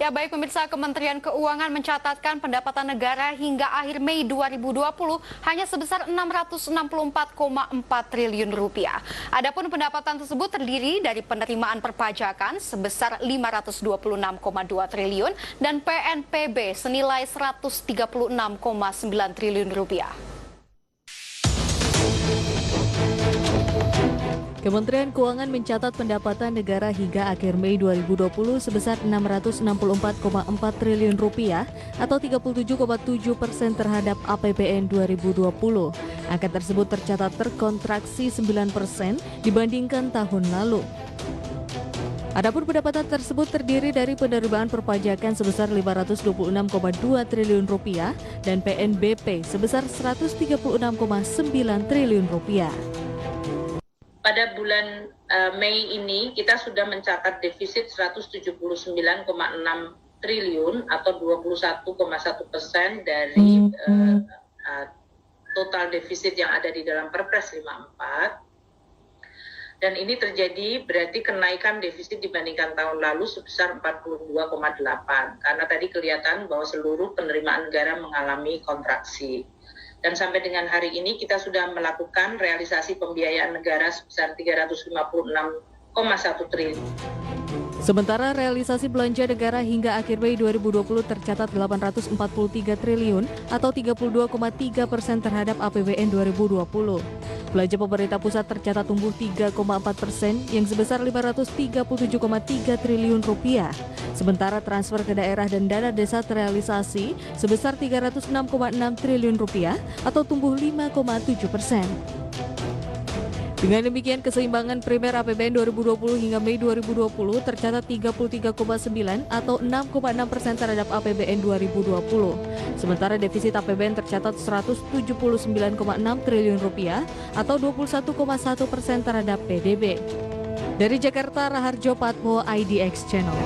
Ya baik pemirsa, Kementerian Keuangan mencatatkan pendapatan negara hingga akhir Mei 2020 hanya sebesar 664,4 triliun rupiah. Adapun pendapatan tersebut terdiri dari penerimaan perpajakan sebesar 526,2 triliun dan PNPB senilai 136,9 triliun rupiah. Kementerian Keuangan mencatat pendapatan negara hingga akhir Mei 2020 sebesar 664,4 triliun rupiah atau 37,7% terhadap APBN 2020. Angka tersebut tercatat terkontraksi 9% dibandingkan tahun lalu. Adapun pendapatan tersebut terdiri dari penerimaan perpajakan sebesar 526,2 triliun rupiah dan PNBP sebesar 136,9 triliun rupiah. Pada bulan Mei ini kita sudah mencatat defisit 179,6 triliun atau 21,1% dari total defisit yang ada di dalam Perpres 54. Dan ini terjadi berarti kenaikan defisit dibandingkan tahun lalu sebesar 42,8 karena tadi kelihatan bahwa seluruh penerimaan negara mengalami kontraksi. Dan sampai dengan hari ini kita sudah melakukan realisasi pembiayaan negara sebesar 356,1 triliun. Sementara realisasi belanja negara hingga akhir Mei 2020 tercatat 843 triliun atau 32,3% terhadap APBN 2020. Belanja pemerintah pusat tercatat tumbuh 3,4% yang sebesar 537,3 triliun rupiah. Sementara transfer ke daerah dan dana desa terrealisasi sebesar 306,6 triliun rupiah atau tumbuh 5,7%. Dengan demikian, keseimbangan primer APBN 2020 hingga Mei 2020 tercatat 33,9 atau 6,6% terhadap APBN 2020. Sementara defisit APBN tercatat 179,6 triliun rupiah atau 21,1% terhadap PDB. Dari Jakarta, Raharjo Patmo, IDX Channel.